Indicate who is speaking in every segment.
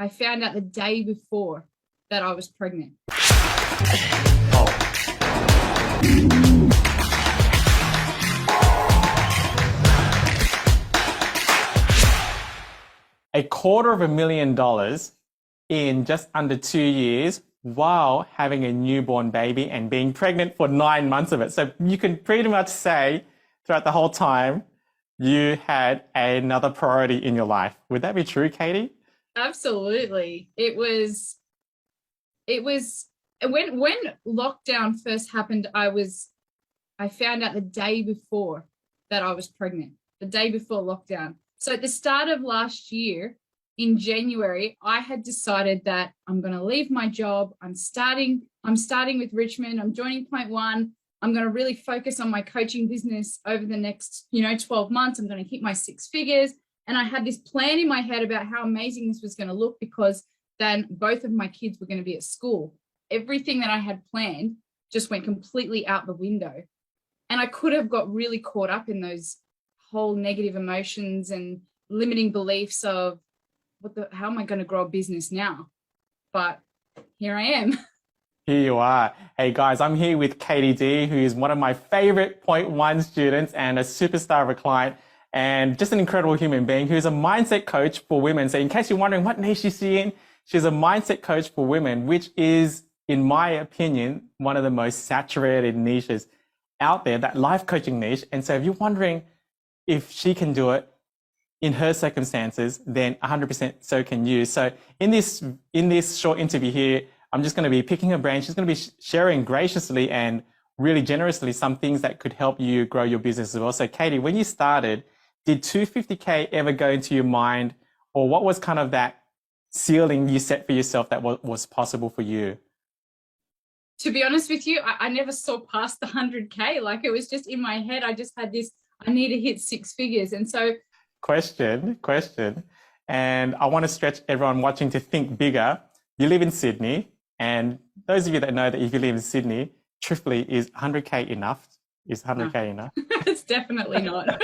Speaker 1: I found out the day before that I was pregnant.
Speaker 2: $250,000 in just under 2 years while having a newborn baby and being pregnant for 9 months of it. So you can pretty much say throughout the whole time you had another priority in your life. Would that be true, Katie?
Speaker 1: Absolutely. It was when lockdown first happened, I found out the day before that I was pregnant, the day before lockdown. So at the start of last year, in January, I had decided that I'm going to leave my job. I'm starting with Richmond. I'm joining Point One. I'm going to really focus on my coaching business over the next, 12 months. I'm going to hit my 6 figures. And I had this plan in my head about how amazing this was going to look, because then both of my kids were going to be at school. Everything that I had planned just went completely out the window. And I could have got really caught up in those whole negative emotions and limiting beliefs of how am I going to grow a business now? But here I am.
Speaker 2: Here you are. Hey guys, I'm here with Katie D, who is one of my favorite Point One students and a superstar of a client, and just an incredible human being who's a mindset coach for women. So in case you're wondering what niche is she in, she's a mindset coach for women, which is, in my opinion, one of the most saturated niches out there, that life coaching niche. And so if you're wondering if she can do it in her circumstances, then 100% so can you. So in this short interview here, I'm just going to be picking her brain. She's going to be sharing graciously and really generously some things that could help you grow your business as well. So Katie, when you started, did 250K ever go into your mind, or what was kind of that ceiling you set for yourself that was possible for you?
Speaker 1: To be honest with you, I never saw past the 100K. Like, it was just in my head. I just had this, I need to hit 6 figures. And so
Speaker 2: Question. And I want to stretch everyone watching to think bigger. You live in Sydney, and those of you that know that if you live in Sydney, truthfully, is 100K enough? Is 100K enough?
Speaker 1: It's definitely not.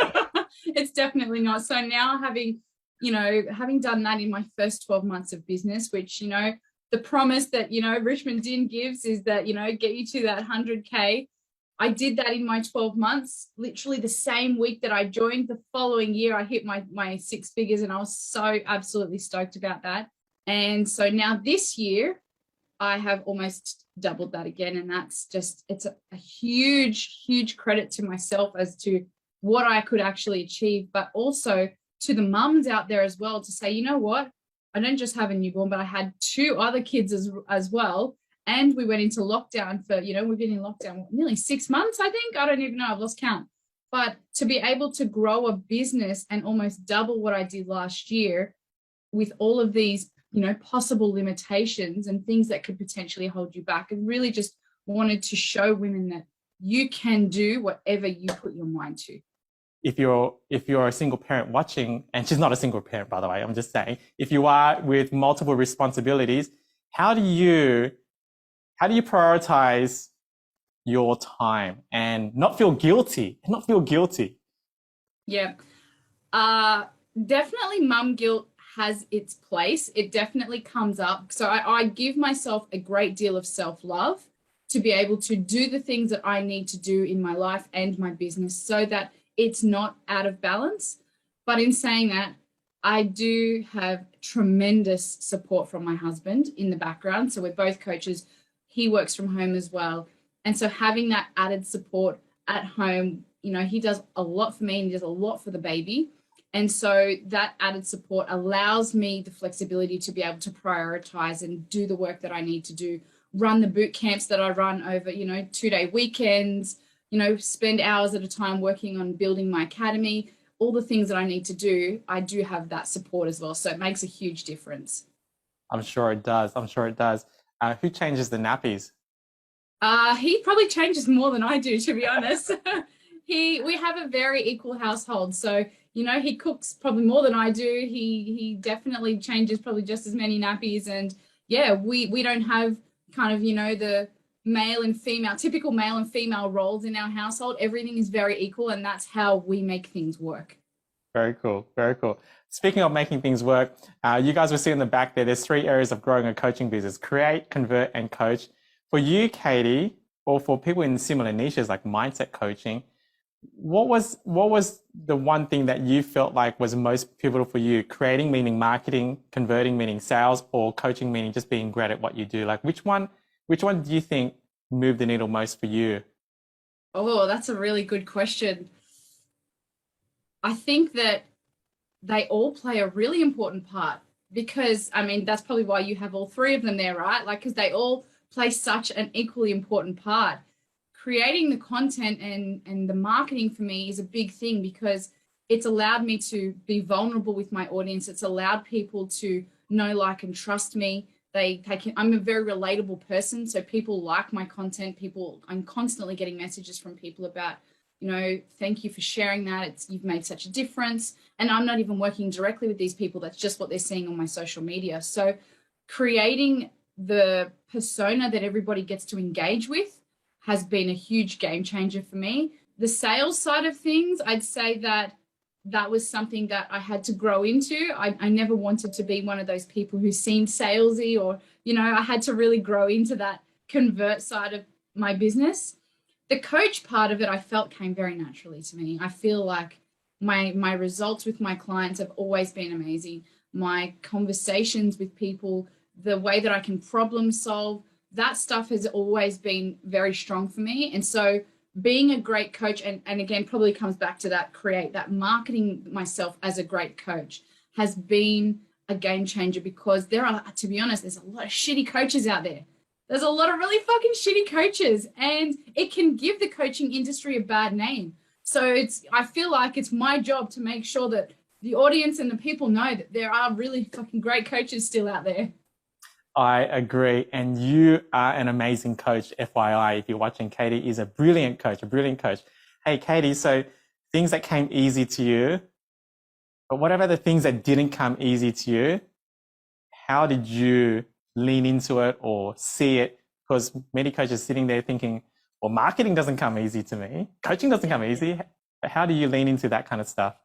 Speaker 1: It's definitely not. So now having done that in my first 12 months of business, which, the promise that, Richmond Inn gives is that, get you to that 100K. I did that in my 12 months, literally the same week that I joined. The following year, I hit my 6 figures, and I was so absolutely stoked about that. And so now this year, I have almost doubled that again. And that's just, it's a huge, huge credit to myself as to what I could actually achieve, but also to the mums out there as well, to say, you know what, I don't just have a newborn, but I had 2 other kids as well. And we went into lockdown for, we've been in lockdown nearly 6 months, I think. I don't even know, I've lost count. But to be able to grow a business and almost double what I did last year with all of these, possible limitations and things that could potentially hold you back, and really just wanted to show women that you can do whatever you put your mind to.
Speaker 2: If you're a single parent watching, and she's not a single parent, by the way, I'm just saying, if you are with multiple responsibilities, how do you prioritize your time and not feel guilty?
Speaker 1: Yeah. Definitely mum guilt has its place. It definitely comes up. So I give myself a great deal of self-love to be able to do the things that I need to do in my life and my business so that it's not out of balance. But in saying that, I do have tremendous support from my husband in the background. So we're both coaches. He works from home as well. And so having that added support at home, he does a lot for me and he does a lot for the baby. And so that added support allows me the flexibility to be able to prioritize and do the work that I need to do, run the boot camps that I run over, 2-day weekends, spend hours at a time working on building my academy, all the things that I need to do. I do have that support as well. So it makes a huge difference.
Speaker 2: I'm sure it does. Who changes the nappies?
Speaker 1: He probably changes more than I do, to be honest. We have a very equal household. So, he cooks probably more than I do. He definitely changes probably just as many nappies. And yeah, we don't have kind of, the typical male and female roles in our household. Everything is very equal, and that's how we make things work.
Speaker 2: Very cool. Very cool. Speaking of making things work, you guys will see in the back there, there's three areas of growing a coaching business: create, convert, and coach. For you, Katie, or for people in similar niches like mindset coaching, what was the one thing that you felt like was most pivotal for you? Creating meaning marketing, converting meaning sales, or coaching meaning just being great at what you do? Like which one do you think moved the needle most for you?
Speaker 1: Oh, that's a really good question. I think that they all play a really important part because, I mean, that's probably why you have all three of them there, right? Like, because they all play such an equally important part. Creating the content and the marketing for me is a big thing because it's allowed me to be vulnerable with my audience. It's allowed people to know, like, and trust me. I'm a very relatable person, so people like my content. I'm constantly getting messages from people about, thank you for sharing that. You've made such a difference. And I'm not even working directly with these people. That's just what they're seeing on my social media. So creating the persona that everybody gets to engage with has been a huge game changer for me. The sales side of things, I'd say that was something that I had to grow into. I never wanted to be one of those people who seemed salesy or, I had to really grow into that convert side of my business. The coach part of it, I felt came very naturally to me. I feel like my results with my clients have always been amazing. My conversations with people, the way that I can problem solve, that stuff has always been very strong for me. And so being a great coach, and again, probably comes back to that marketing myself as a great coach has been a game changer because to be honest, there's a lot of shitty coaches out there. There's a lot of really fucking shitty coaches, and it can give the coaching industry a bad name. So I feel like it's my job to make sure that the audience and the people know that there are really fucking great coaches still out there.
Speaker 2: I agree. And you are an amazing coach, FYI. If you're watching, Katie is a brilliant coach, a brilliant coach. Hey, Katie, so things that came easy to you, but what about the things that didn't come easy to you? How did you lean into it or see it? Because many coaches sitting there thinking, well, marketing doesn't come easy to me. Coaching doesn't come easy. How do you lean into that kind of stuff?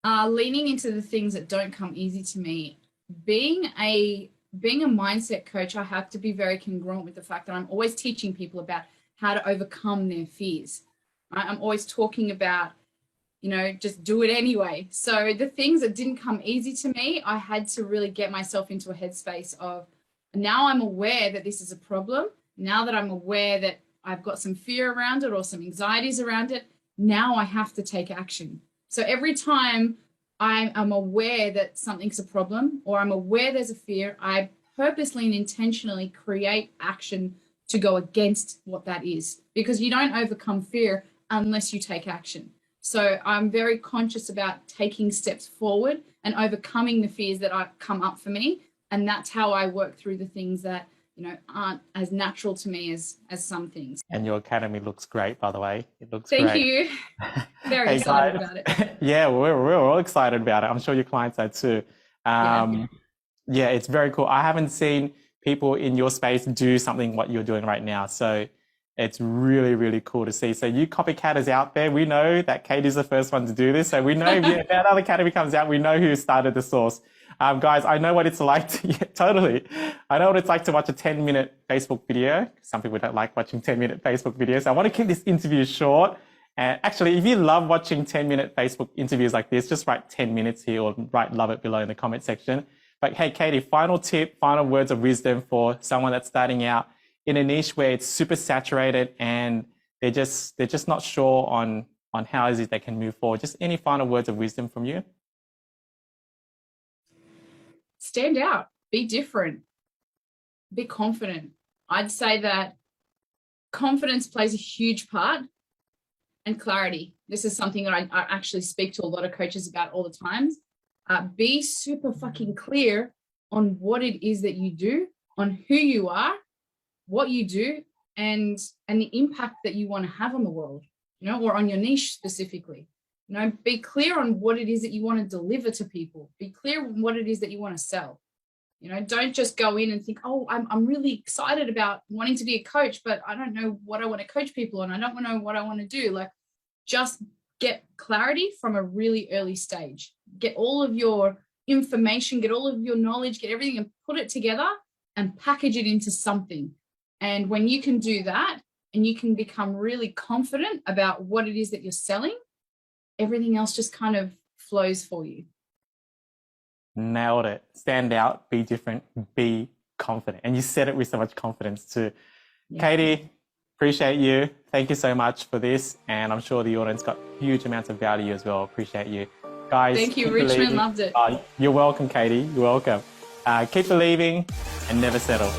Speaker 1: Leaning into the things that don't come easy to me, being a mindset coach, I have to be very congruent with the fact that I'm always teaching people about how to overcome their fears. Right? I'm always talking about, just do it anyway. So the things that didn't come easy to me, I had to really get myself into a headspace of, now I'm aware that this is a problem. Now that I'm aware that I've got some fear around it or some anxieties around it, now I have to take action. So every time I'm aware that something's a problem or I'm aware there's a fear, I purposely and intentionally create action to go against what that is, because you don't overcome fear unless you take action. So I'm very conscious about taking steps forward and overcoming the fears that come up for me. And that's how I work through the things that, aren't as natural to me as some things.
Speaker 2: And your academy looks great, by the way. It looks
Speaker 1: Thank
Speaker 2: great.
Speaker 1: you. Very
Speaker 2: Hey,
Speaker 1: excited
Speaker 2: guys.
Speaker 1: about it.
Speaker 2: Yeah, we're all excited about it. I'm sure your clients are too. Yeah, it's very cool. I haven't seen people in your space do something what you're doing right now. So it's really, really cool to see. So you copycatters out there, we know that Katie's the first one to do this. So we know if that other academy comes out, we know who started the source. Guys, I know what it's like to, yeah, totally. I know what it's like to watch a 10-minute Facebook video. Some people don't like watching 10-minute Facebook videos. I want to keep this interview short. And actually, if you love watching 10-minute Facebook interviews like this, just write 10 minutes here or write love it below in the comment section. But hey, Katie, final tip, final words of wisdom for someone that's starting out in a niche where it's super saturated and they're just not sure on how is it they can move forward. Just any final words of wisdom from you?
Speaker 1: Stand out, be different, be confident. I'd say that confidence plays a huge part, and clarity. This is something that I actually speak to a lot of coaches about all the times. Be super fucking clear on what it is that you do, on who you are, what you do, and the impact that you want to have on the world, or on your niche specifically. Be clear on what it is that you want to deliver to people. Be clear on what it is that you want to sell. Don't just go in and think, oh, I'm really excited about wanting to be a coach, but I don't know what I want to coach people on. I don't know what I want to do. Like, just get clarity from a really early stage. Get all of your information, get all of your knowledge, get everything and put it together and package it into something. And when you can do that and you can become really confident about what it is that you're selling, everything else just kind of flows for you.
Speaker 2: Nailed it. Stand out, be different, be confident. And you said it with so much confidence too. Yeah. Katie, appreciate you. Thank you so much for this. And I'm sure the audience got huge amounts of value as well. Appreciate you. Guys,
Speaker 1: thank you, Richmond. Loved it.
Speaker 2: You're welcome, Katie. You're welcome. Keep believing and never settle.